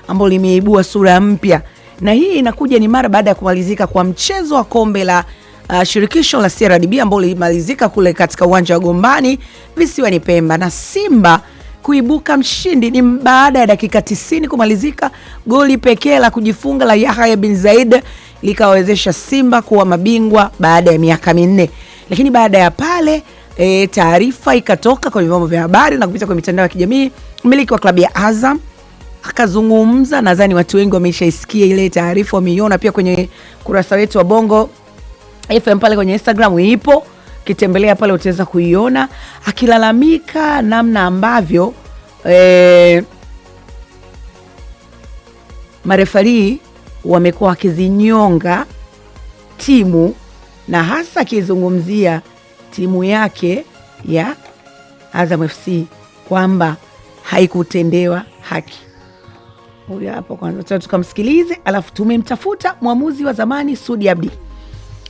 ambalo limeibua sura mpya, na hii inakuja ni mara baada ya kumalizika kwa mchezo wa kombe la shirikisho la CRDB ambao lilimalizika kule katika uwanja wa Gombani visiwani Pemba, na Simba kuibuka mshindi ni baada ya dakika 90 kumalizika. Goli pekee la kujifunga la Yahya bin Zaid likawezesha Simba kuwa mabingwa baada ya miaka 4. Lakini baada ya pale taarifa ikatoka kwenye vyombo vya habari na kupita kwenye mitandao ya kijamii. Mmiliki wa klabu ya Azam akazungumza, nadhani watu wengi wameshaisikia ile taarifa, wameiona pia kwenye kurasa wetu wa Bongo FM pale kwenye Instagram ipo, kitembelea pale utaweza kuiona, akilalamika namna ambavyo marefari wamekuwa wakizinyonga timu, na hasa akizungumzia timu yake ya Azam FC kwamba haikutendewa haki. Huyu hapo kwanza tukamsikilize, alafu tumemtafuta mwamuzi wa zamani Sudi Abdi,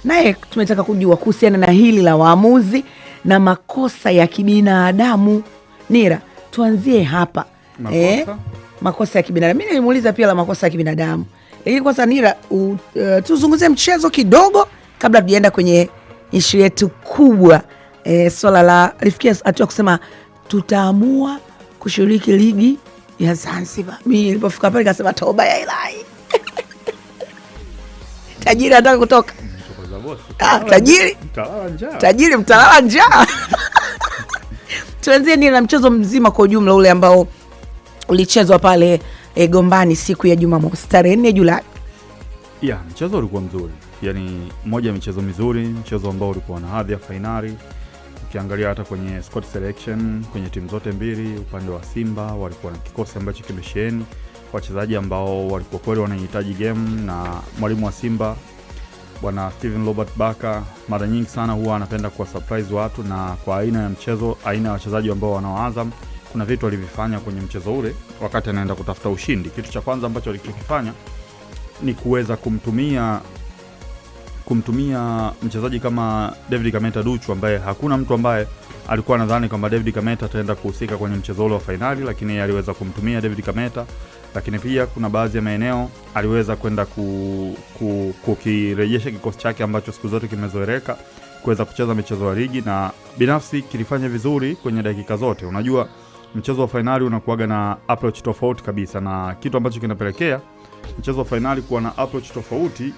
naye tumetaka kujua kuhusiana na hili la waamuzi na makosa ya kibinadamu. Nira, tuanzie hapa. Makosa ya kibinadamu. Mimi nilimuuliza pia la makosa ya kibinadamu. Lakini kwanza Nira, tuzungumzie mchezo kidogo kabla tujaenda kwenye ishu yetu kubwa. Swala la alifikia hatua kusema tutaamua kushiriki ligi ya Zanzibar. Mimi nilipofika pale nikasema toba ya Ilahi. Tajiri anataka kutoka. Tajiri mtalala njaa. Tuanzie ni na mchezo mzima kwa ujumla ule ambao ulichezwa pale Gombani siku ya Jumamosi tarehe 4 Julai. Mchezo ulikuwa mzuri. Yaani moja michezo mizuri, mchezo ambao ulikuwa na hadhi ya finali. Ukiangalia hata kwenye squad selection kwenye timu zote mbili, upande wa Simba walikuwa na kikosi ambacho kimesheheni wachezaji ambao walikuwa kweli wanahitaji game, na mwalimu wa Simba Bwana Steven Robert Baka mara nyingi sana huwa anapenda kuwa surprise watu, na kwa aina ya mchezo, aina ya wachezaji ambao wanaoazam, kuna vitu alivifanya kwenye mchezo ule wakati anaenda kutafuta ushindi. Kitu cha kwanza ambacho alikifanya ni kuweza kumtumia mchezaji kama David Kameta Duchu, ambaye hakuna mtu ambaye alikuwa anadhani kwamba David Kameta ataenda kuhusika kwenye mchezo ule wa finali, lakini yeye aliweza kumtumia David Kameta. Lakini pia kuna baadhi ya maeneo aliweza kwenda kukirejesha kikosi chake ambacho siku zote kimezoeleka kuweza kucheza michezo ya ligi, na binafsi kilifanya vizuri kwenye dakika zote. Unajua mchezo wa finali unakuaga na approach tofauti kabisa, na kitu ambacho kinapelekea mchezo wa finali kuwa na approach tofauti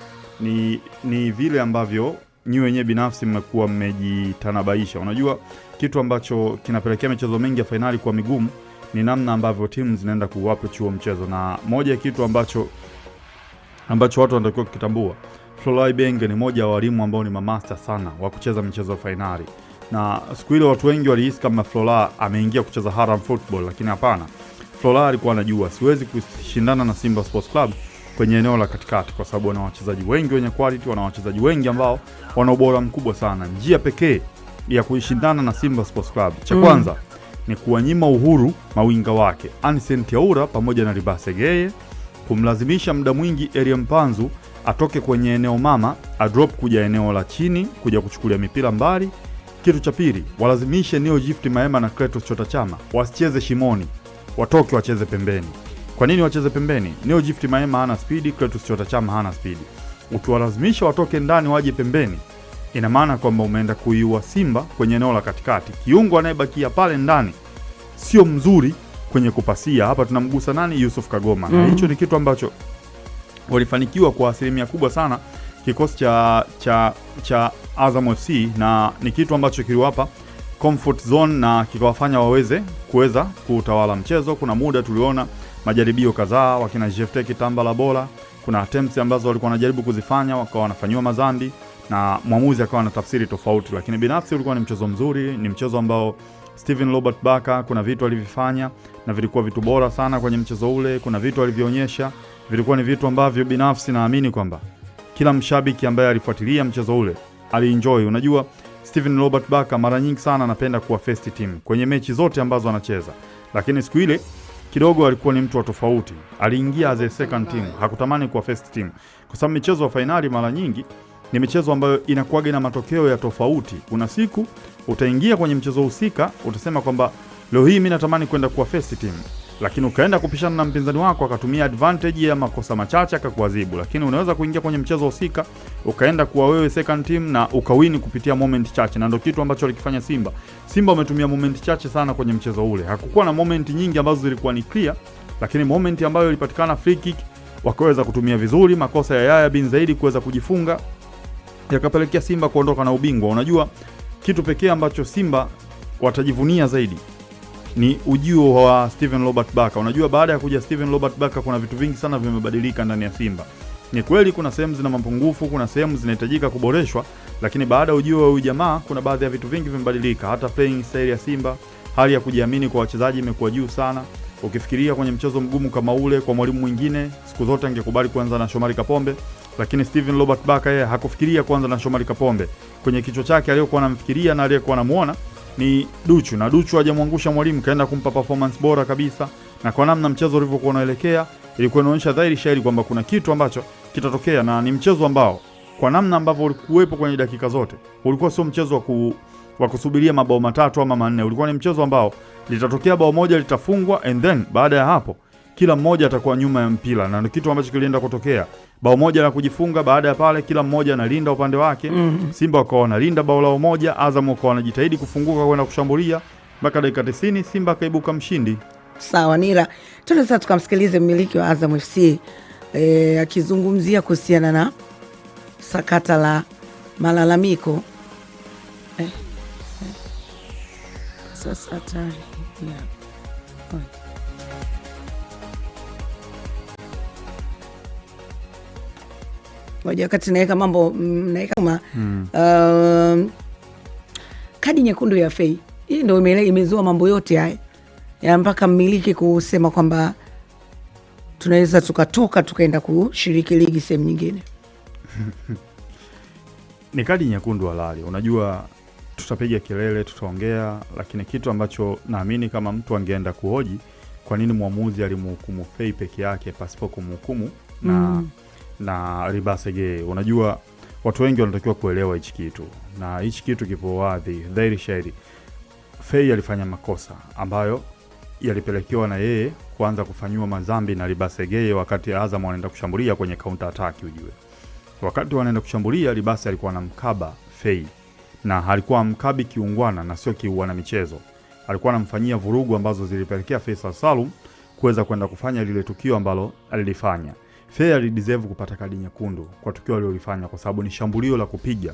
ni vile ambavyo nyinyi wenyewe binafsi mmekuwa mmejitanabaisha. Unajua kitu ambacho kinapelekea michezo mingi ya finali kuwa migumu ni namna ambavyo timu zinaenda kuapproach huo mchezo, na moja ya kitu ambacho watu wanatakiwa kukitambua, Florent Ibenge ni moja wa walimu ambao ni mamaster sana wa kucheza michezo ya finali, na siku ile watu wengi walihisi kama Florent ameingia kucheza haram football, lakini hapana. Florent alikuwa anajua siwezi kushindana na Simba Sports Club kwenye eneo la katikati kwa sababu wana wachezaji wengi wenye quality, wana wachezaji wengi ambao wana ubora mkubwa sana. Njia pekee ya kushindana na Simba Sports Club cha kwanza ni kuwanyima uhuru mawinga wake Anicent Yaura pamoja na Ribase Geye, kumlazimisha muda mwingi Elie Mpanzu atoke kwenye eneo mama adrop kuja eneo la chini kuja kuchukulia mipira mbali. Kitu cha pili, walazimishe Neo Gift Maema na Clatous Chota Chama wasicheze shimoni, watoke wacheze pembeni. Kwa nini wacheze pembeni? Neo Gift Maema hana speed, Clatous Chota Chama hana speed. Ukiwalazimisha watoke ndani waje pembeni, ina maana kwamba umeenda kuiua Simba kwenye eneo la katikati. Kiungo anayebakia pale ndani sio mzuri kwenye kupasia. Hapa tunamgusa nani? Yusuf Kagoma. Na hicho ni kitu ambacho walifanikiwa kwa asilimia kubwa sana kikosi cha Azam FC, na ni kitu ambacho kiliwapa comfort zone na kikawafanya kuweza kutawala mchezo. Kuna muda tuliona majaribio kadhaa wakina Jefte Kitamba la bola, kuna attempts ambazo walikuwa wanajaribu kuzifanya wakawa wanafanywa mazandi na mwamuzi akawa na tafsiri tofauti, lakini binafsi ulikuwa ni mchezo mzuri. Ni mchezo ambao Steven Robert Baka kuna vitu alivifanya na vilikuwa vitu bora sana kwenye mchezo ule. Kuna vitu alivyoonyesha vilikuwa ni vitu ambavyo binafsi naamini kwamba kila mshabiki ambaye alifuatilia mchezo ule alienjoy. Unajua Steven Robert Baka mara nyingi sana anapenda kuwa first team kwenye mechi zote ambazo anacheza, lakini siku ile kidogo alikuwa ni mtu wa tofauti. Aliingia as a second team, hakutamani kuwa first team, kwa sababu michezo ya finali mara nyingi ni michezo ambayo inakuwa na matokeo ya tofauti. Kuna siku utaingia kwenye mchezo husika utasema kwamba leo hii mimi natamani kwenda kuwa first team, lakini ukaenda kupishana na mpinzani wako akatumia advantage ya makosa machache akakuadhibu. Lakini unaweza kuingia kwenye mchezo husika ukaenda kuwa wewe second team na ukawini kupitia moment chache, na ndio kitu ambacho alikifanya Simba. Simba wametumia moment chache sana kwenye mchezo ule. Hakukuwa na moment nyingi ambazo zilikuwa ni clear, lakini moment ambayo ilipatikana free kick wakaweza kutumia vizuri. Makosa ya Yahya bin Zaidi kuweza kujifunga yakapelekea Simba kuondoka na ubingwa. Unajua kitu pekee ambacho Simba watajivunia zaidi ni ujio wa Steven Robert Baka. Unajua baada ya kuja Steven Robert Baka kuna vitu vingi sana vimebadilika ndani ya Simba. Ni kweli kuna sehemu zina mapungufu, kuna sehemu zinahitajika kuboreshwa, lakini baada ya ujio wa huyu jamaa kuna baadhi ya vitu vingi vimebadilika. Hata playing style ya Simba, hali ya kujiamini kwa wachezaji imekuwa juu sana. Ukifikiria kwenye mchezo mgumu kama ule, kwa mwalimu mwingine siku zote angekubali kuanza na Shomari Kapombe, lakini Steven Robert Baka yeye hakufikiria kuanza na Shomari Kapombe. Kwenye kichwa chake aliyokuwa anamfikiria na aliyekuwa anamuona ni Duchu, na Duchu hajamwangusha mwalimu, kaenda kumpa performance bora kabisa. Na kwa namna mchezo ulivyokuwa unaelekea ilikuwa inaonyesha dhahiri shahiri kwamba kuna kitu ambacho kitatokea, na ni mchezo ambao kwa namna ambavyo ulikuwepo kwenye dakika zote ulikuwa sio mchezo wa kusubiria mabao matatu ama manne. Ulikuwa ni mchezo ambao litatokea bao moja litafungwa, and then baada ya hapo kila mmoja atakuwa nyuma ya mpira, na ndio kitu ambacho kilienda kutokea. Bao moja la kujifunga, baada ya pale kila mmoja analinda upande wake. Simba wakawa wanalinda bao lao moja, Azam wakawa wanajitahidi kufunguka kwenda kushambulia mpaka dakika 90 Simba kaibuka mshindi. Sawa Nira, tunaweza tukamsikilize mmiliki wa Azam FC akizungumzia kuhusiana na sakata la malalamiko sasa hatari moja wakati naweka mambo naweka kama kadi nyekundu ya Fei. Hii ndio imezua mambo yote haya ya mpaka mmiliki kusema kwamba tunaweza tukatoka tukaenda kushiriki ligi sehemu nyingine. Ni kadi nyekundu halali. Unajua tutapiga kelele, tutaongea, lakini kitu ambacho naamini kama mtu angeenda kuhoji kwa nini muamuzi alimhukumu Fei peke yake pasipo kumhukumu na Ribasege. Unajua watu wengi wanatakiwa kuelewa hichi kitu, na hichi kitu kipo wazi dhahiri shahiri. Fei alifanya makosa ambayo yalipelekewa na yeye kuanza kufanywa madhambi na Ribasege wakati Azam wanaenda kushambulia kwenye counter attack. Ujue wakati wanaenda kushambulia Ribase alikuwa anamkaba Fei, na alikuwa mkabi kiungwana na sio kiuana michezo. Alikuwa anamfanyia vurugu ambazo zilipelekea Faisal Salum kuweza kwenda kufanya lile tukio ambalo alilifanya. Fei alideserve kupata kadi nyekundu kwa tukio alilofanya kwa sababu ni shambulio la kupiga.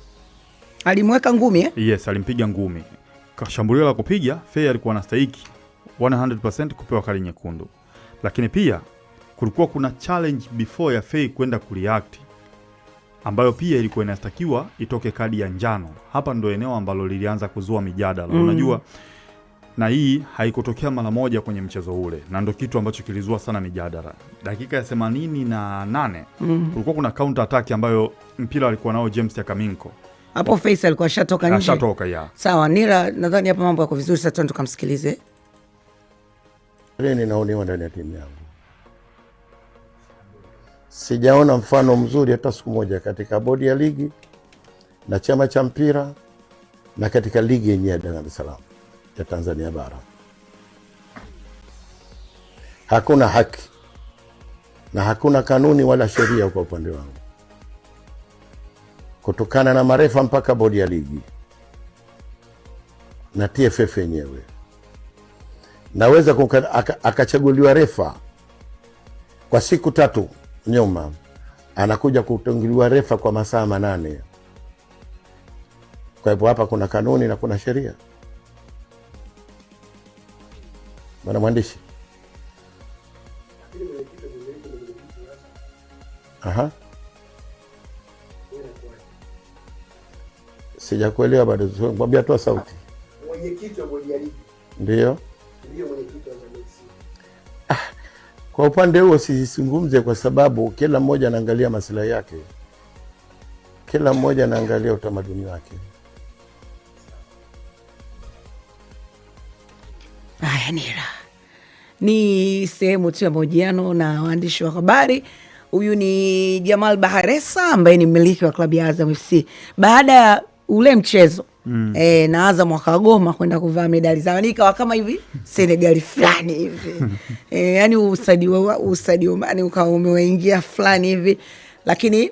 Alimweka ngumi Yes, alimpiga ngumi. Kwa shambulio la kupiga, Fei alikuwa anastahili 100% kupewa kadi nyekundu. Lakini pia kulikuwa kuna challenge before ya Fei kwenda kureact ambayo pia ilikuwa inastakiwa itoke kadi ya njano. Hapa ndo eneo ambalo lilianza kuzua mijadala. Unajua, na hii haikutokea mara moja kwenye mchezo ule, na ndo kitu ambacho kilizua sana mijadala. Dakika ya 88 kulikuwa kuna counter attack ambayo mpira alikuwa nao James Yakaminko. Hapo Faisal alikuwa shatoka nje. Ashatoka ya. Sawa Nira, nadhani hapa mambo yako vizuri, sasa tukamsikilize. Ninaonewa ndani ya timu yangu. Sijaona mfano mzuri hata siku moja katika bodi ya ligi na chama cha mpira na katika ligi yenyewe ya Dar es Salaam ya Tanzania bara. Hakuna haki na hakuna kanuni wala sheria kwa upande wangu, kutokana na marefa mpaka bodi ya ligi na TFF yenyewe. Naweza akachaguliwa refa kwa siku 3 nyuma, anakuja kutangiliwa refa kwa masaa 8. Kwa hivyo hapa kuna kanuni na kuna sheria. Bwana mwandishi. Aha. Sijakuelewa bado. Mwambie toa sauti. Mwenyekiti wa bodi ya ligi. Ndio. Ndio mwenyekiti wa Azam FC. Kwa upande huo sisizungumze kwa sababu kila mmoja anaangalia maslahi yake. Kila mmoja anaangalia utamaduni wake. Haya Nira, ni sehemu tu ya mahojiano na waandishi wa habari. Huyu ni Jamal Baharesa ambaye ni mmiliki wa klabu ya Azam FC. Baada ya ule mchezo na Azam wakagoma kwenda kuvaa medali zao, ikawa kama hivi Senegal fulani hivi yani usadi yani ukawa umeingia fulani hivi, lakini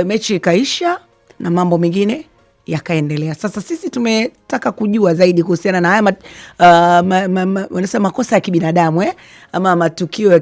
mechi ikaisha na mambo mengine yakaendelea. Sasa sisi tumetaka kujua zaidi kuhusiana na haya wanasema makosa ya kibinadamu ama matukio ya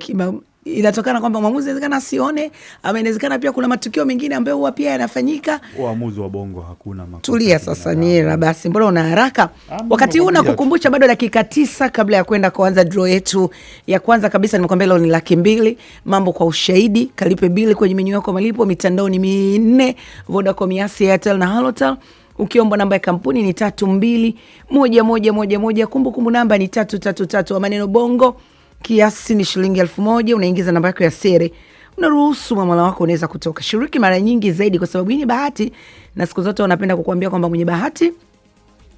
inatokana kwamba mwamuzi inawezekana asione, ama inawezekana pia kuna matukio mengine ambayo huwa pia yanafanyika. Uamuzi wa bongo hakuna makosa. Tulia sasa Nira, basi mbona una haraka? Wakati huu nakukumbusha bado dakika 9 kabla ya kwenda kuanza draw yetu ya kwanza kabisa. Nimekwambia leo ni 200,000. Mambo kwa ushahidi, kalipe bili kwenye menyu yako malipo mitandaoni minne: Vodacom, Yas, Airtel na Halotel. Ukiomba namba ya kampuni ni 321111. Kumbukumbu namba ni 333 wa maneno bongo. Kiasi ni shilingi 1000. Unaingiza namba yako ya siri, unaruhusu mwamala wako unaweza kutoka. Shiriki mara nyingi zaidi, kwa sababu hii ni bahati, na siku zote wanapenda kukuambia kwamba mwenye bahati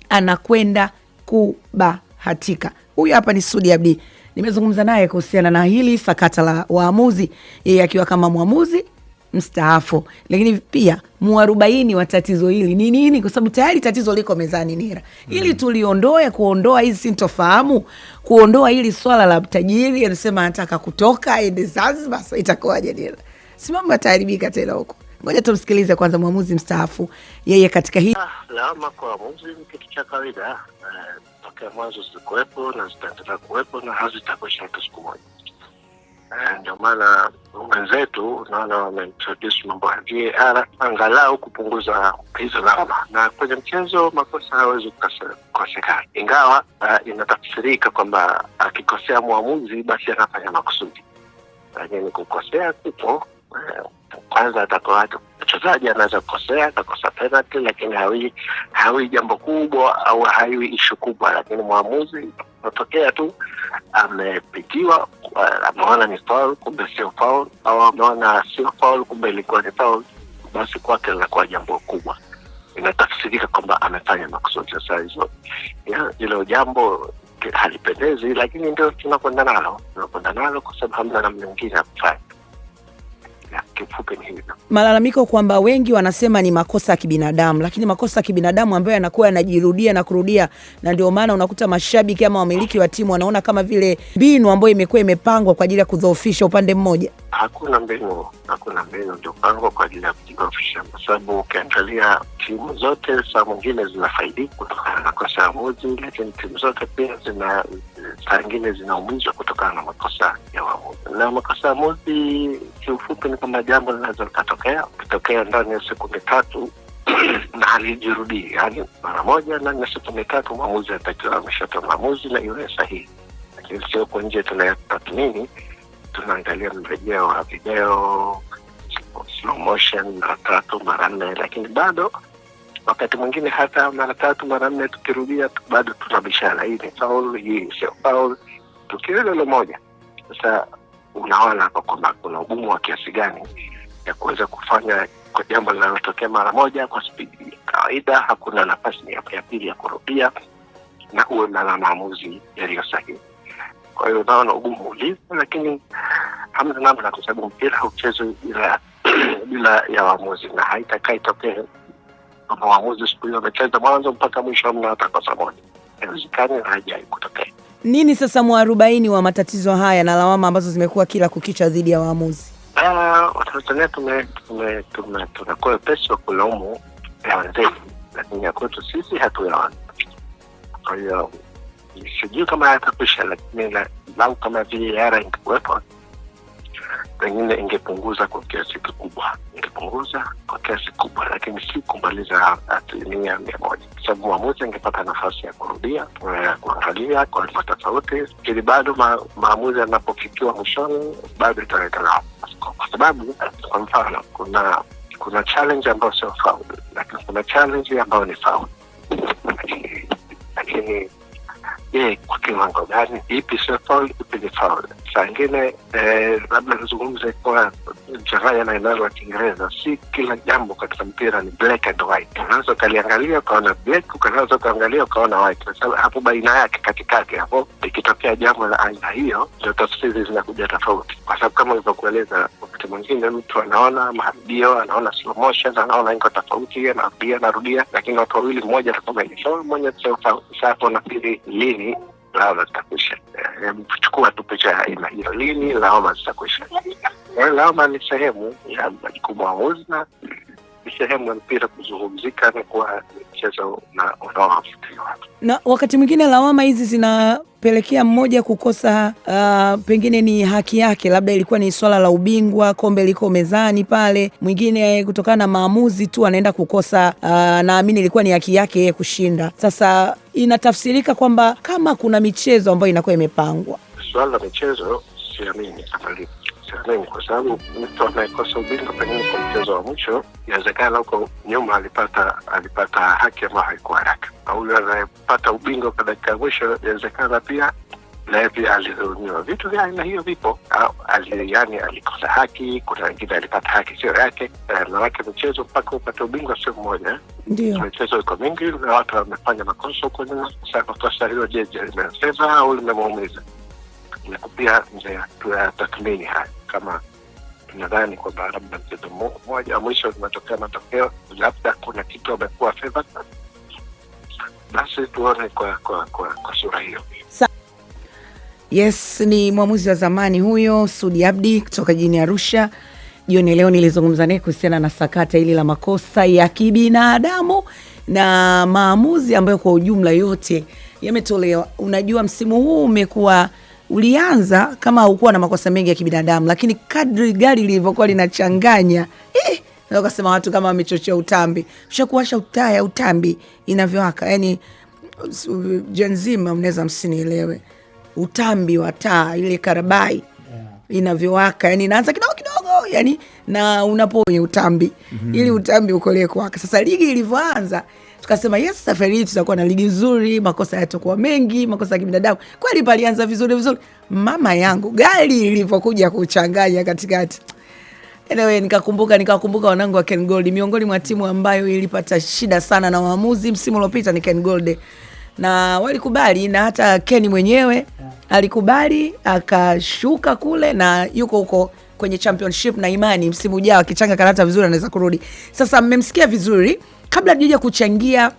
anakwenda kubahatika. Huyu hapa ni Sudi Abdi, nimezungumza naye kuhusiana na hili sakata la waamuzi, yeye akiwa kama mwamuzi mstaafu, lakini pia muarobaini wa tatizo hili ni nini, kwa sababu tayari tatizo liko mezani Nira. Ili kuondoa hizi sintofahamu, kuondoa hili swala la tajiri anasema anataka kutoka aende Zanzibar, sasa itakuwaje Nira? Simama taharibika tena huko. Ngoja tumsikilize kwanza mwamuzi mstaafu, yeye katika hii. Lawama kwa waamuzi ni kitu cha kawaida, tokea mwanzo zilikuwepo na zitaendelea kuwepo na hazitakwisha hata siku moja. Ndio maana wenzetu unaona wameintroduce mambo ya VAR angalau kupunguza hizo lawama, na kwenye mchezo makosa hawezi kukosekana, ingawa inatafsirika kwamba akikosea mwamuzi basi anafanya makusudi, lakini kukosea kupo kwanza atakuwa mchezaji anaweza kukosea, atakosa penalty, lakini hawi jambo kubwa au hawi issue kubwa, lakini mwamuzi natokea tu amepitiwa, ameona ni foul kumbe sio foul, au ameona sio foul kumbe ilikuwa ni foul, basi kwake linakuwa jambo kubwa, inatafsirika kwamba amefanya makusudi. Sasa hilo jambo halipendezi, lakini ndio tunakwenda nalo kwa sababu hamna namna nyingine ya kufanya. Malalamiko kwamba wengi wanasema ni makosa ya kibinadamu, lakini makosa ya kibinadamu ambayo yanakuwa yanajirudia na kurudia, na ndio maana unakuta mashabiki ama wamiliki wa timu wanaona kama vile mbinu ambayo imekuwa imepangwa kwa ajili ya kudhoofisha upande mmoja. Hakuna mbinu ndio pangwa kwa ajili ya kudhoofisha, kwa sababu ukiangalia timu zote saa mwingine zinafaidika kutokana na makosa ya mwamuzi, lakini timu zote pia saa nyingine zinaumizwa kutokana na makosa ya waamuzi. Na makosa ya mwamuzi kiufupi ni kama jambo linaweza kutokea ndani ya sekunde 3 na halijirudii, yani mara moja ndani ya sekunde 3 mwamuzi atakiwa ameshatoa maamuzi na iwe sahihi, lakini sio kwa nje tunayatathmini, tunaangalia mrejeo wa video, slow motion mara 3 mara 4, lakini bado wakati mwingine hata mara 3 mara 4 tukirudia bado tunabishana, hii ni foul, hii sio foul, tukio hilo moja. Sasa unaona kwamba kuna ugumu wa kiasi gani ya kuweza kufanya kwa jambo linalotokea mara moja kwa spidi kawaida, hakuna nafasi ya pili ya kurudia na uwe na maamuzi yaliyo sahihi. Kwa hiyo unaona ugumu ulipo, lakini hamna namna, kwa sababu mpira hauchezwi bila ya waamuzi, na haitakai tokee kama waamuzi siku hiyo wamecheza mwanzo mpaka mwisho hamna hata kosa moja. Haiwezekani na haijai kutokea. Nini sasa mwarobaini wa matatizo haya na lawama ambazo zimekuwa kila kukicha dhidi ya waamuzi? Watanzania tunakuwa pesa kulaumu ya wenzetu, lakini ya kwetu sisi hatuyaona. Kwa hiyo sijui kama yatakwisha, lakini lau kama VAR ingekuwepo pengine ingepunguza kwa kiasi kikubwa, lakini si kumaliza 100%, sababu mwamuzi angepata nafasi ya kurudia kuangalia kwa tofauti, ili bado maamuzi yanapofikiwa mwishoni bado italeta, kwa sababu kwa mfano kuna challenge ambayo sio foul, lakini kuna challenge ambayo ni foul, lakini kwa kiwango gani, ipi sio foul, ipi ni foul? Saa ingine labda nizungumze kwa mchanganya na eneo la Kiingereza, si kila jambo katika mpira ni black and white. Unaweza kaliangalia ukaona black, unaweza kaangalia ukaona white. Sasa hapo baina yake katikati hapo ikitokea jambo la aina hiyo, ndio tafsiri zinakuja tofauti, kwa sababu kama ulivyokueleza wakati mwingine mtu anaona marudio, anaona slow motion, anaona iko tofauti, anarudia, lakini watu wawili, mmoja atakuwa sawa, mmoja sasa na pili lini lawama zitakwisha. Chukua tu picha ya aina hiyo, lini lawama zitakwisha. Lawama ni sehemu ya majukumu ya waamuzi na ni sehemu ya mpira kuzungumzika na kuwa mchezo na unaowavutia watu. Na wakati mwingine lawama hizi zinapelekea mmoja kukosa pengine ni haki yake, labda ilikuwa ni swala la ubingwa, kombe liko mezani pale, mwingine kutokana na maamuzi tu anaenda kukosa, naamini ilikuwa ni haki yake yeye kushinda. Sasa inatafsirika kwamba kama kuna michezo ambayo inakuwa imepangwa, swala la michezo siamini kwa sababu mtu anayekosa ubingwa pengine kwa mchezo wa mwisho, inawezekana huko nyuma alipata haki ambayo haikuwa haki. Au yule anayepata ubingwa kwa dakika ya mwisho, inawezekana pia naye pia alidhulumiwa. Vitu vya aina hiyo vipo. Yani alikosa haki, kuna wengine alipata haki sio yake. Maanake mchezo mpaka upate ubingwa sio mmoja. Ndio. Michezo iko mingi na watu wamefanya makosa huko nyuma. Sasa kosa hilo limemfeva au limemuumiza. Na pia tuyatathmini haya kama tunadhani kwamba labda mchezo mmoja mwisho unatokea matokeo, labda kuna kitu amekuwa favored, basi tuone kwa sura hiyo. Yes, ni mwamuzi wa zamani huyo Sudi Abdi kutoka jijini Arusha. Jioni leo nilizungumza naye kuhusiana na sakata hili la makosa ya kibinadamu na maamuzi ambayo kwa ujumla yote yametolewa. Unajua msimu huu ulianza kama haukuwa na makosa mengi ya kibinadamu, lakini kadri gari lilivyokuwa linachanganya, naweza kusema watu kama wamechochea utambi. Ushakuwasha utaya utambi inavyowaka. Yaani jenzima mnaweza msinielewe. Utambi wa taa ile karabai inavyowaka, yani inaanza kidogo yani, na unaponye utambi ili utambi ukolee kwaka. Sasa ligi ilivyoanza tukasema yes, safari hii tutakuwa na ligi nzuri, makosa yatakuwa mengi, makosa ya kibinadamu. Kweli palianza vizuri. Mama yangu gari ilivyokuja kuchanganya katikati. Anyway, nikakumbuka wanangu wa Ken Gold, miongoni mwa timu ambayo ilipata shida sana na waamuzi msimu uliopita ni Ken Gold. Na walikubali, na hata Ken mwenyewe alikubali akashuka kule na yuko huko kwenye championship, na imani msimu ujao akichanga karata vizuri anaweza kurudi. Sasa mmemsikia vizuri. Kabla tujaje kuchangia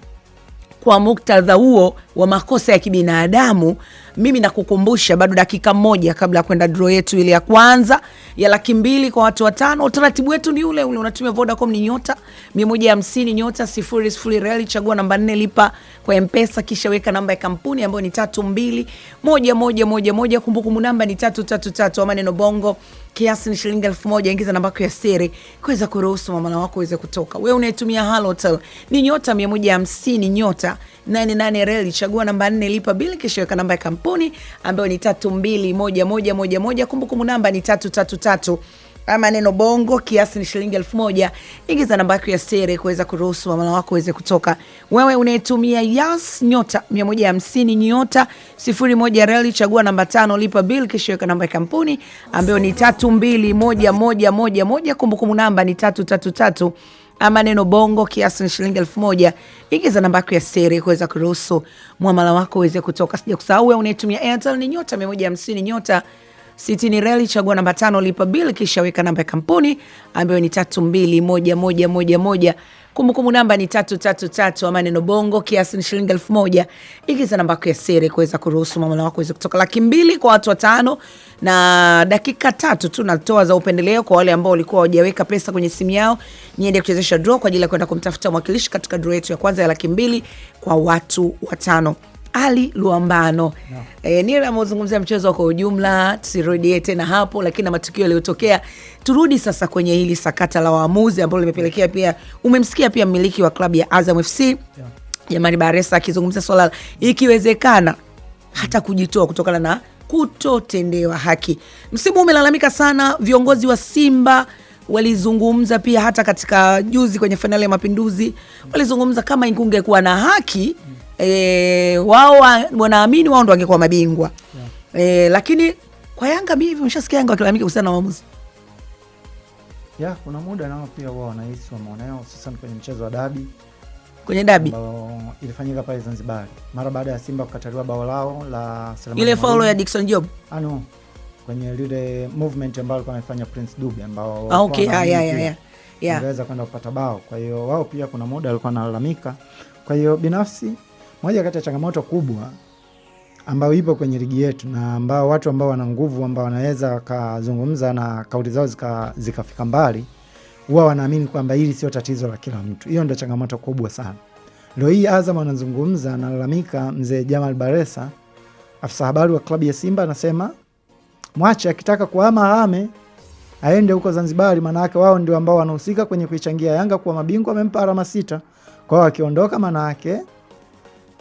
kwa muktadha huo wa makosa ya kibinadamu, mimi nakukumbusha bado dakika moja kabla ya kwenda draw yetu ile ya kwanza ya 200,000 kwa watu 5. Utaratibu wetu ni ule unatumia Vodacom ni nyota 150 nyota 00 reli, chagua namba 4 lipa kwa M-Pesa, kisha weka namba ya kampuni ambayo ni 321111, kumbukumbu namba ni 333, ama neno bongo, kiasi ni shilingi 1000. Ingiza namba yako ya siri kuweza kuruhusu mama wako aweze kutoka. Wewe unayetumia Halotel ni nyota 150 nyota 88 reli, chagua namba 4 lipa bili, kisha weka namba ya kampuni ambayo ni 321111, kumbukumbu namba ni 333, ama neno bongo, kiasi ni shilingi 1000. Ingiza namba yako ya siri kuweza kuruhusu mama wako aweze kutoka. Wewe unayetumia Yas nyota 150 nyota 01 reli, chagua namba 5 lipa bill, kisha weka namba ya kampuni ambayo ni 321111, kumbukumbu namba ni 333, ama neno bongo, kiasi ni shilingi 1000. Ingiza namba yako ya siri kuweza kuruhusu muamala wako uweze kutoka. Sija kusahau wewe unayetumia Airtel ni nyota 150 nyota 60 reli, chagua namba 5 lipa bill, kisha weka namba ya kampuni ambayo ni 321111, kumbukumbu namba ni 333, ama neno bongo, kiasi ni shilingi 1000. Ingiza namba yako ya siri kuweza kuruhusu muamala wako uweze kutoka. 200,000 kwa watu 5 na dakika 3 tu natoa za upendeleo kwa wale ambao walikuwa hawajaweka pesa kwenye simu yao. Niende kuchezesha draw kwa ajili ya kwenda kumtafuta mwakilishi katika draw yetu ya kwanza ya 200,000 kwa watu 5. Ali Luambano. Nile amezungumzia mchezo kwa ujumla, tusirudie tena hapo, lakini na matukio yaliyotokea. Turudi sasa kwenye hili sakata la waamuzi ambalo limepelekea pia, umemsikia pia mmiliki wa klabu ya Azam FC Jamari Baresa akizungumzia swala ikiwezekana hata kujitoa kutokana na kutotendewa haki. Msimu umelalamika sana, viongozi wa Simba walizungumza pia, hata katika juzi kwenye finali ya Mapinduzi walizungumza kama ingekuwa na haki wao wanaamini wao ndo wangekuwa mabingwa. Lakini kwa Yanga mimi nimeshasikia Yanga wakilalamika kuhusiana na waamuzi. Kuna muda nao pia wao wanahisi wameonao, sasa kwenye mchezo wa dabi. Kwenye dabi ilifanyika pale Zanzibar mara baada ya Simba kukataliwa bao lao la ile foul ya Dickson Job. kwenye lile movement ambao alikuwa anafanya Prince Dube ambao okay, wangeweza kwenda kupata bao. Kwa hiyo wao pia kuna muda walikuwa wanalalamika. Kwa hiyo binafsi moja kati ya changamoto kubwa ambao ipo kwenye ligi yetu na ambao watu ambao wana nguvu ambao wanaweza kuzungumza na kauli zao zikafika mbali, huwa wanaamini kwamba hili sio tatizo la kila mtu. Hiyo ndio changamoto kubwa sana. Leo hii Azam anazungumza, analalamika, mzee Jamal Baresa, afisa habari wa klabu ya Simba, anasema mwache, akitaka kuhama hame aende huko Zanzibar, maana yake wao ndio ambao wanahusika kwenye kuichangia Yanga kuwa mabingwa, amempa alama 6. Kwa hiyo akiondoka, maana yake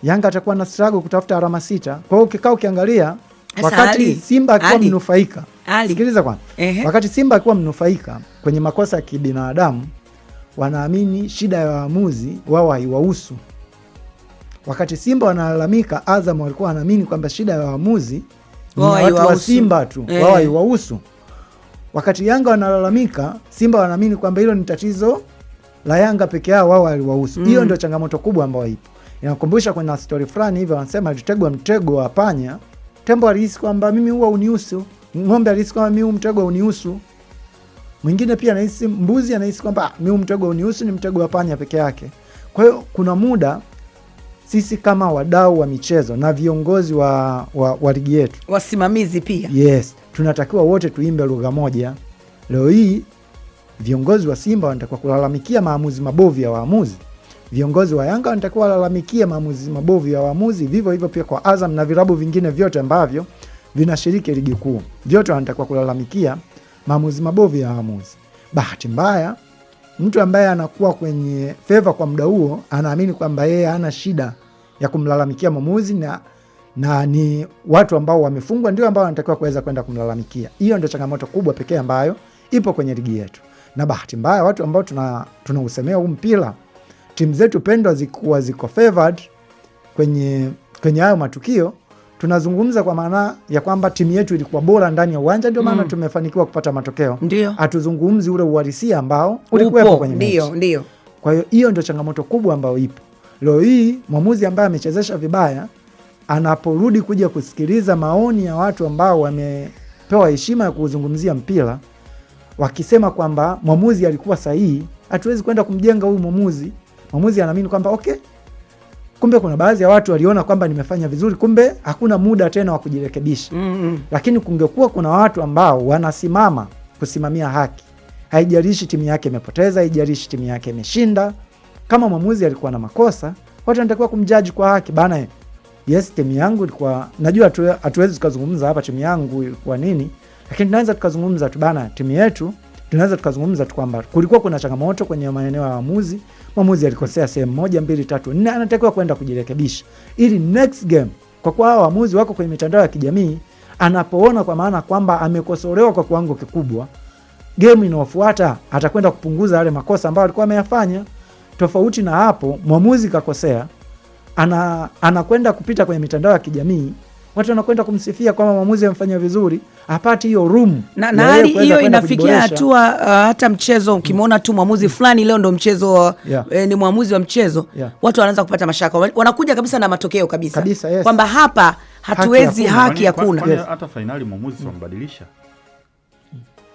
Yanga atakuwa na struggle kutafuta alama 6. Kwa hiyo ukikaa ukiangalia wakati Simba akiwa mnufaika, sikiliza kwanza, wakati Simba akiwa mnufaika kwenye makosa ya kibinadamu, wanaamini shida ya waamuzi wao haiwahusu. Wakati Simba wanalalamika, Azam walikuwa wanaamini kwamba shida ya waamuzi ni watu wa Simba tu, wao haiwahusu. Wakati Yanga wanalalamika, Simba wanaamini kwamba hilo ni tatizo la Yanga peke yao, wao haliwahusu. Hiyo ndio changamoto kubwa ambayo ipo. Inakumbusha kuna story fulani hivi, wanasema alitegwa mtego wa panya, tembo alihisi kwamba mimi huwa unihusu, ng'ombe alihisi kwamba mimi mtego unihusu, mwingine pia anahisi, mbuzi anahisi kwamba mimi mtego unihusu, ni mtego wa panya peke yake. Kwa hiyo kuna muda sisi kama wadau wa michezo na viongozi wa ligi yetu, wasimamizi pia, yes, tunatakiwa wote tuimbe lugha moja. Leo hii viongozi wa Simba wanatakiwa kulalamikia maamuzi mabovu ya waamuzi, viongozi wa Yanga wanatakiwa kulalamikia maamuzi mabovu ya waamuzi, vivyo hivyo pia kwa Azam na vilabu vingine vyote ambavyo vinashiriki ligi kuu, vyote wanatakiwa kulalamikia maamuzi mabovu ya waamuzi. Bahati mbaya mtu ambaye anakuwa kwenye favor kwa muda huo anaamini kwamba yeye hana shida ya kumlalamikia mwamuzi, na ni watu ambao wamefungwa ndio ambao wanatakiwa kuweza kwenda kumlalamikia. Hiyo ndio changamoto kubwa pekee ambayo ipo kwenye ligi yetu. Na bahati mbaya watu ambao tunausemea huu mpira, timu zetu pendwa ziko favored kwenye hayo matukio, tunazungumza kwa maana ya kwamba timu yetu ilikuwa bora ndani ya uwanja, ndio maana tumefanikiwa kupata matokeo. Hatuzungumzi ule uhalisia ambao ulikuwepo kwenye mechi. Ndio. Kwa hiyo hiyo ndio changamoto kubwa ambayo ipo. Leo hii mwamuzi ambaye amechezesha vibaya anaporudi kuja kusikiliza maoni ya watu ambao wamepewa heshima ya kuzungumzia mpira, wakisema kwamba mwamuzi alikuwa sahihi, hatuwezi kwenda kumjenga huyu mwamuzi. Mwamuzi anaamini kwamba okay, kumbe kuna baadhi ya watu waliona kwamba nimefanya vizuri, kumbe hakuna muda tena wa kujirekebisha. Lakini kungekuwa kuna watu ambao wanasimama kusimamia haki, haijalishi timu yake imepoteza, haijalishi timu yake imeshinda, kama mwamuzi alikuwa na makosa, watu wanatakiwa kumjaji kwa haki. Bana, yes, timu yangu ilikuwa, najua hatuwezi tukazungumza hapa timu yangu ilikuwa nini, lakini tunaweza tukazungumza tu bana, timu yetu, tunaweza tukazungumza tu kwamba kulikuwa kuna changamoto kwenye maeneo ya waamuzi, mwamuzi alikosea sehemu 1 2 3 4, anatakiwa kwenda kujirekebisha ili next game, kwa kuwa hao waamuzi wako kwenye mitandao ya kijamii, anapoona kwa maana kwamba amekosolewa kwa kiwango kikubwa, game inayofuata atakwenda kupunguza yale makosa ambayo alikuwa ameyafanya. Tofauti na hapo, mwamuzi kakosea, anakwenda kupita kwenye mitandao ya kijamii, watu wanakwenda kumsifia kwamba mwamuzi amefanya vizuri, hapati hiyo room. Na hali hiyo inafikia hatua hata mchezo ukimwona tu mwamuzi fulani leo ndo mchezo ni mwamuzi wa mchezo, watu wanaanza kupata mashaka, wanakuja kabisa na matokeo kabisa yes, kwamba hapa hatuwezi, haki hakuna. Hata finali mwamuzi wambadilisha.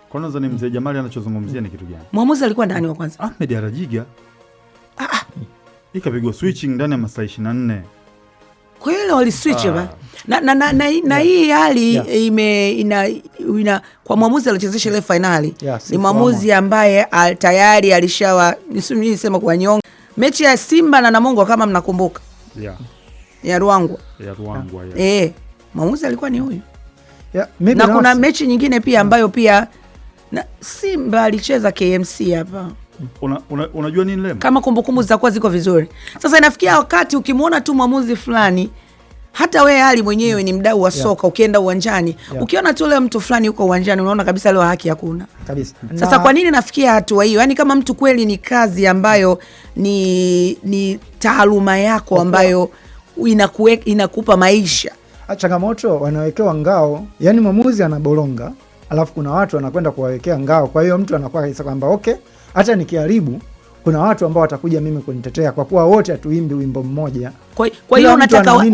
Kwanza ni mzee Jamali anachozungumzia ni kitu gani? Mwamuzi alikuwa ndani wa kwanza, Ahmed Arajiga. Ikapigwa switching ndani ya masaa 24. Kwa hiyo wali switch na hii hali kwa mwamuzi alichezesha ile finali, ni mwamuzi ambaye tayari nisema kwa nyonga mechi ya Simba na Namungo kama mnakumbuka. Ya Ruangwa. Mwamuzi alikuwa ni huyu. Na kuna mechi nyingine pia ambayo pia na Simba alicheza KMC hapa. Unajua nini leo? Kama kumbukumbu zitakuwa ziko vizuri. Sasa inafikia wakati ukimwona tu mwamuzi fulani, hata wewe hali mwenyewe ni mdau wa soka, ukienda uwanjani, ukiona tu leo mtu fulani yuko uwanjani, unaona kabisa leo haki hakuna. Kabisa. Sasa kwa nini nafikia hatua hiyo? Yaani kama mtu kweli ni kazi ambayo ni taaluma yako ambayo inakupa maisha. Changamoto wanawekewa ngao, yani mwamuzi anaboronga, alafu kuna watu wanakwenda kuwawekea ngao. Kwa hiyo mtu anakuwa kabisa kwamba okay, hata nikiharibu kuna watu ambao watakuja mimi kunitetea kwa kuwa wote hatuimbi wimbo mmoja. Kwa hiyo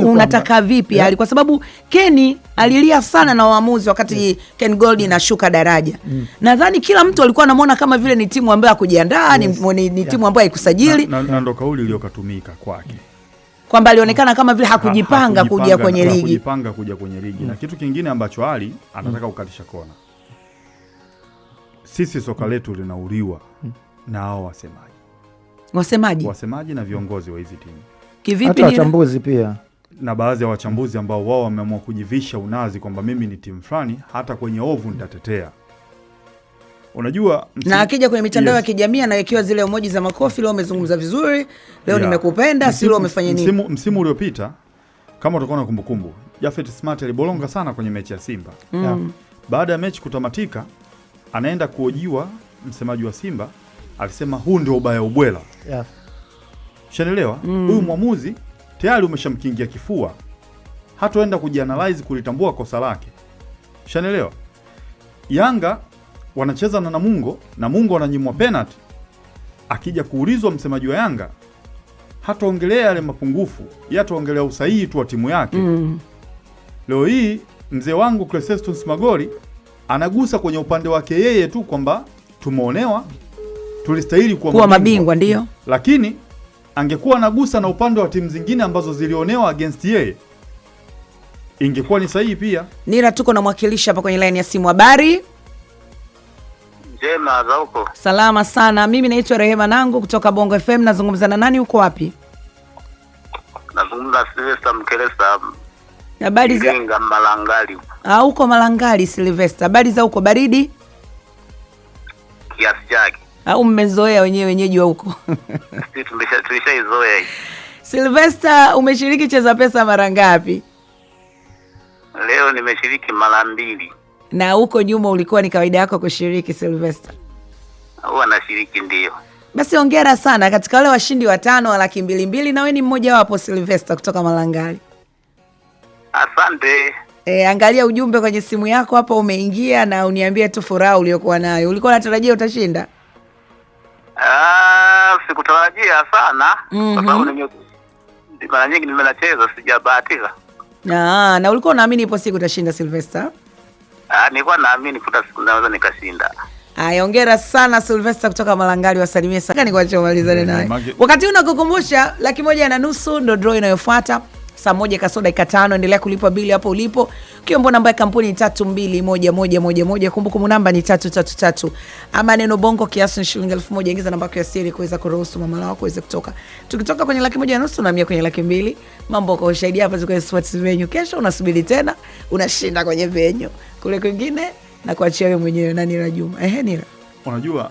unataka vipi hali? Kwa sababu Kenny alilia sana na waamuzi wakati Ken Gold inashuka daraja. Nadhani kila mtu alikuwa anamwona kama vile ni timu ambayo hakujiandaa, ni timu ambayo haikusajili. Na ndo kauli iliyokatumika kwake. Kwamba alionekana kama vile hakujipanga kuja kwenye ligi. Na kitu kingine ambacho Ali anataka kukatisha kona. Sisi soka letu linauliwa na hao wasemaji na viongozi wa hizi timu. Kivipi? Hata wachambuzi pia. Na baadhi ya wachambuzi ambao wao wameamua kujivisha unazi kwamba mimi ni timu fulani, hata kwenye ovu nitatetea. Unajua na akija kwenye mitandao ya kijamii anawekewa zile emoji za makofi, leo umezungumza vizuri, leo nimekupenda, si leo umefanya nini? Msimu uliopita kama utakuwa na kumbukumbu, Jafet Smart alibolonga sana kwenye mechi ya Simba. Baada ya mechi kutamatika, anaenda kuojiwa, msemaji wa Simba alisema huu ndio ubaya ubwela. Shanaelewa? Huyu mwamuzi tayari umeshamkingia kifua. Hataenda kujianalyze kulitambua kosa lake. Shanaelewa? Yanga wanacheza na Namungo ananyimwa penalty. Akija kuulizwa msemaji wa Yanga, hataongelea yale mapungufu, hataongelea usahihi tu wa timu yake. Leo hii mzee wangu Crescentus Magori anagusa kwenye upande wake yeye tu kwamba tumeonewa, tulistahili kuwa mabingwa ndio. Lakini angekuwa anagusa na upande wa timu zingine ambazo zilionewa against yeye, ingekuwa ni sahihi pia. Nira, tuko na mwakilishi hapa kwenye line ya simu. Habari? Njema za huko? Salama sana. Mimi naitwa Rehema Nangu kutoka Bongo FM. Nazungumza na nani, uko wapi? Nazungumza Sylvester Mkelesa. Habari za Iringa Malangali. Uko Malangali Sylvester. Habari za huko, baridi? Kiasi chake. Au mmezoea wenyeji wa huko? Sisi tumeshaizoea hii. Sylvester, umeshiriki Cheza Pesa mara ngapi? Leo nimeshiriki mara 2. Na huko nyuma ulikuwa ni kawaida yako kushiriki Sylvester? Huwa nashiriki ndio. Basi hongera sana katika wale washindi 5 wa 200,000 na wewe ni mmoja wapo Sylvester kutoka Malangali. Asante. Angalia ujumbe kwenye simu yako hapa umeingia, na uniambie tu furaha uliyokuwa nayo. Ulikuwa unatarajia utashinda? Sikutarajia sana. Kwa sababu mara nyingi nimecheza sijabahatika. Na ulikuwa unaamini ipo siku utashinda Sylvester? Nilikuwa naamini kuta siku naweza nikashinda. Hongera sana Sylvester kutoka Malangali, wasalimie sana. Nikuache umalizane naye. Wakati unakukumbusha 1,500,000 ndo draw inayofuata. Saa 1 kasoro dakika 5. Endelea kulipa bili hapo ulipo. Kiombo namba ya kampuni ni 321111. Kumbukumbu namba ni 333. Ama neno bongo kiasi ni shilingi 1000. Ingiza namba yako ya siri kuweza kuruhusu mama wako kuweza kutoka. Tukitoka kwenye 1,500,000 na 100 kwenye 200,000. Mambo kwa ushahidi hapa ziko sports venue. Kesho unasubiri tena unashinda kwenye venue. Kule kwingine na kuachia wewe mwenyewe nani la Juma. Nira. Unajua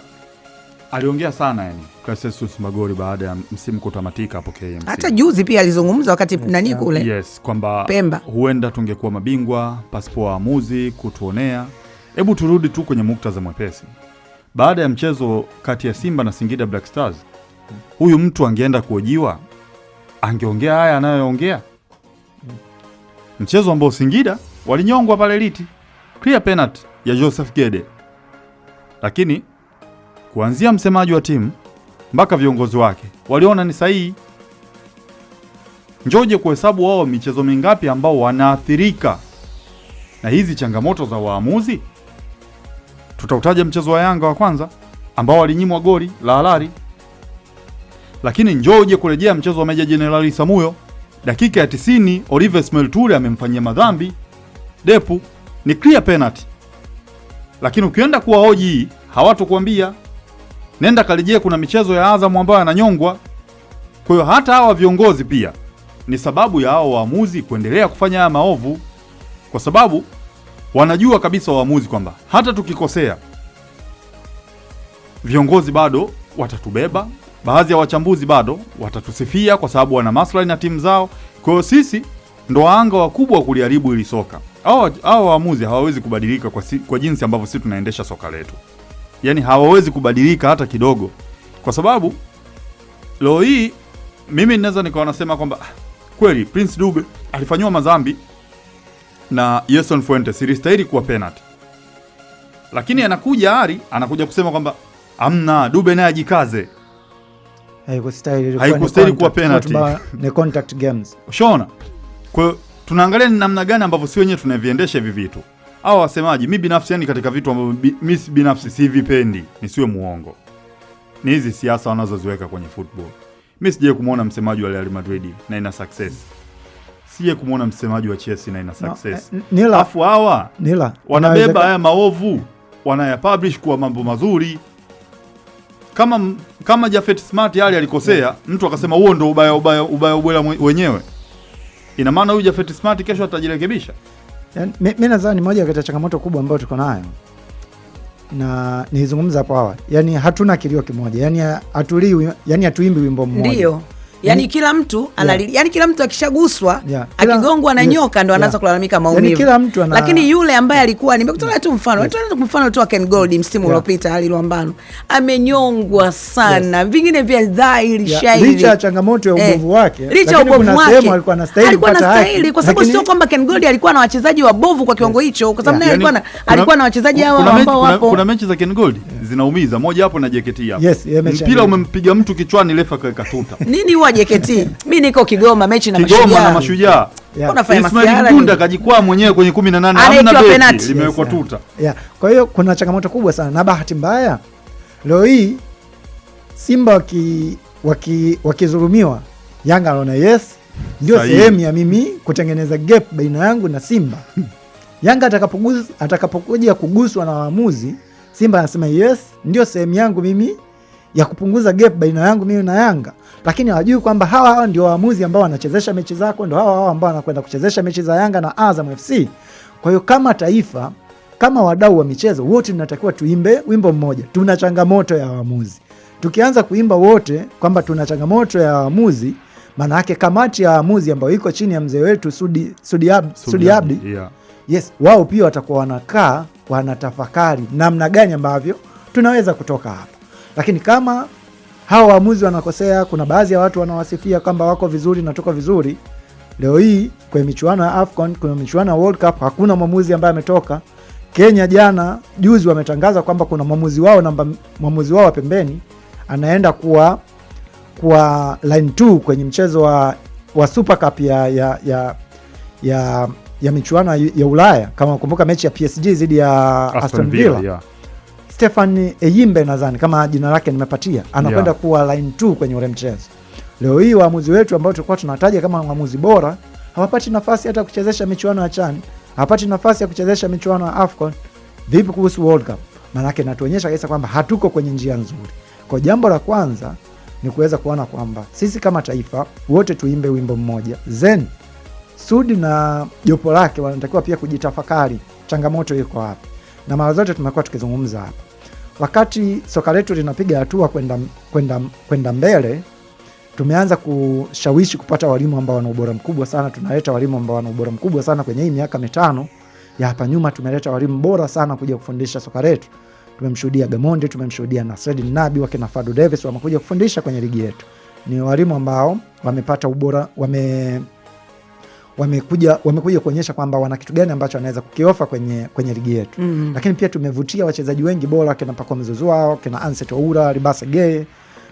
aliongea sana Crescentus Magori baada ya msimu kutamatika hapo KMC. Hata juzi pia alizungumza wakati nani kule. Yes, kwamba Pemba huenda tungekuwa mabingwa pasipo waamuzi kutuonea. Hebu turudi tu kwenye muktadha mwepesi. Baada ya mchezo kati ya Simba na Singida Black Stars, huyu mtu angeenda kuojiwa, angeongea haya anayoongea? Mchezo ambao Singida walinyongwa pale Liti, clear penalty ya Joseph Gede. Lakini kuanzia msemaji wa timu mpaka viongozi wake waliona ni sahihi. Njoje kuhesabu wao michezo mingapi ambao wanaathirika na hizi changamoto za waamuzi. Tutautaja mchezo wa Yanga wa kwanza ambao walinyimwa goli la halali. Lakini njoje kurejea mchezo wa Meja Jenerali Samuyo, dakika ya 90 Oliver Smelture amemfanyia madhambi Depu, ni clear penalty. Lakini ukienda kuwahoji hawatokuambia. Nenda karejea kuna michezo ya Azam ambayo ananyongwa. Kwa hiyo hata hawa viongozi pia ni sababu ya hao waamuzi kuendelea kufanya haya maovu, kwa sababu wanajua kabisa waamuzi kwamba hata tukikosea viongozi bado watatubeba, baadhi ya wachambuzi bado watatusifia kwa sababu wana maslahi na timu zao. Kwa hiyo sisi ndo waanga wakubwa kuliharibu hili soka. Hao waamuzi hawawezi kubadilika kwa jinsi ambavyo sisi tunaendesha soka letu. Yaani hawawezi kubadilika hata kidogo. Kwa sababu leo hii mimi ninaweza nikawa nasema kwamba kweli Prince Dube alifanywa madhambi na Yerson Fuentes, ilistahili kuwa penalty. Lakini anakuja kusema kwamba amna, Dube naye ajikaze. haikustahili kuwa penalty. Ni contact games. Ushaona? Kwa hiyo tunaangalia ni namna gani ambavyo si wenyewe tunaviendesha hivi vitu. Hao wasemaji, mimi binafsi yani katika vitu ambavyo mimi binafsi sivipendi, nisiwe muongo, ni hizi siasa wanazoziweka kwenye football. Mimi sije kumuona msemaji wa Real Madrid na ina success. Sije kumuona msemaji wa Chelsea na ina success. Alafu hawa wanabeba haya maovu, wanayapublish kwa mambo mazuri. Kama Jafet Smart yale alikosea, mtu akasema huo ndo ubaya wenyewe. Ina maana huyu Jafet Smart kesho atajirekebisha. Mimi nadhani moja kati ya changamoto kubwa ambayo tuko nayo, na nilizungumza hapo awali, yani hatuna kilio kimoja, yani hatuimbi wimbo mmoja. Ndio. Yani kila mtu yani kila mtu akishaguswa akigongwa na nyoka ndo anaanza kulalamika maumivu. Yani lakini yule ambaye alikuwa nimekutolea tu mfano tu Ken Gold msimu uliopita Alilwambano amenyongwa sana, vingine vya dhahiri shairi. Licha ya changamoto ya ubovu wake, licha ubovu wake alikuwa anastahili kwa sababu sio kwamba Ken Gold alikuwa na wachezaji wabovu kwa kiwango hicho, kwa sababu naye alikuwa na wachezaji hao ambao wapo. Kuna mechi za Ken Gold zinaumiza, moja hapo na JKT hapo. Mpira umempiga mtu kichwani, refa katuta. Nini huwa JKT? Mimi niko Kigoma mechi na Mashujaa. Kigoma na Mashujaa. Unafanya masiara. Mgunda kajikwaa mwenyewe kwenye 18 hamna beki, limewekwa tuta. Kwa hiyo kuna changamoto kubwa sana, na bahati mbaya leo hii Simba wakizulumiwa, Yanga anaona ndio sehemu ya mimi kutengeneza gap baina yangu na Simba. Yanga atakapokuja kuguswa na waamuzi, Simba anasema ndio sehemu yangu mimi ya kupunguza gap baina yangu mimi na Yanga. Lakini hawajui kwamba hawa ndio waamuzi ambao wanachezesha mechi zako, ndio hawa ambao wanakwenda kuchezesha mechi za Yanga na Azam FC. Kwa hiyo kama taifa, kama wadau wa michezo wote tunatakiwa tuimbe wimbo mmoja. Tuna changamoto ya waamuzi. Tukianza kuimba wote kwamba tuna changamoto ya waamuzi, maana yake kamati ya waamuzi ambayo iko chini ya mzee wetu Sudi Abdi, wao pia watakuwa wanakaa wanatafakari namna gani ambavyo tunaweza kutoka hapa. Lakini kama hao waamuzi wanakosea, kuna baadhi ya watu wanawasifia kwamba wako vizuri na tuko vizuri. Leo hii kwa michuano ya AFCON, kuna michuano ya World Cup, hakuna mwamuzi ambaye ametoka. Kenya juzi wametangaza kwamba kuna mwamuzi wao wa pembeni anaenda kuwa line 2 kwenye mchezo wa Super Cup ya michuano ya Ulaya. Kama ukumbuka mechi ya PSG dhidi ya Aston Villa. Stefan Eyimbe nadhani kama jina lake nimepatia, anakwenda kuwa line 2 kwenye ule mchezo. Leo hii waamuzi wetu ambao tulikuwa tunataja kama waamuzi bora hawapati nafasi hata kuchezesha michuano ya CHAN, hawapati nafasi ya kuchezesha michuano ya AFCON. Vipi kuhusu World Cup? Maana yake natuonyesha kabisa kwamba hatuko kwenye njia nzuri. Kwa jambo la kwanza ni kuweza kuona kwamba sisi kama taifa wote tuimbe wimbo mmoja. Sudi na jopo lake wanatakiwa pia kujitafakari changamoto iko wapi. Na mara zote tumekuwa tukizungumza hapa, wakati soka letu linapiga hatua kwenda mbele, tumeanza kushawishi kupata walimu ambao wana ubora mkubwa sana. Tunaleta walimu ambao wana ubora mkubwa sana kwenye hii miaka 5 ya hapa nyuma. Tumeleta walimu bora sana kuja kufundisha soka letu. Tumemshuhudia Gamondi, tumemshuhudia Nasreddin Nabi, wakina Fadu Davis wamekuja kufundisha kwenye ligi yetu. Ni walimu ambao wamepata ubora, wamekuja kuonyesha kwamba wana kitu gani ambacho wanaweza kukiofa kwenye ligi yetu. Lakini pia tumevutia wachezaji wengi bora, kina Pacome Zouzoua, kina Anset Oura, Ribase Gay,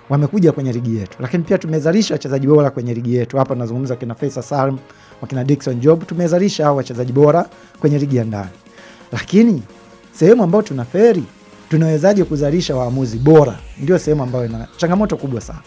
wamekuja kwenye ligi yetu. Lakini pia tumezalisha wachezaji bora kwenye ligi yetu. Hapa nazungumza kina Faisal Salm, wakina Dickson Job, tumezalisha hao wachezaji bora kwenye ligi ya ndani. Lakini sehemu ambayo tunawezaje kuzalisha waamuzi bora? Ndio sehemu ambayo ina changamoto kubwa sana.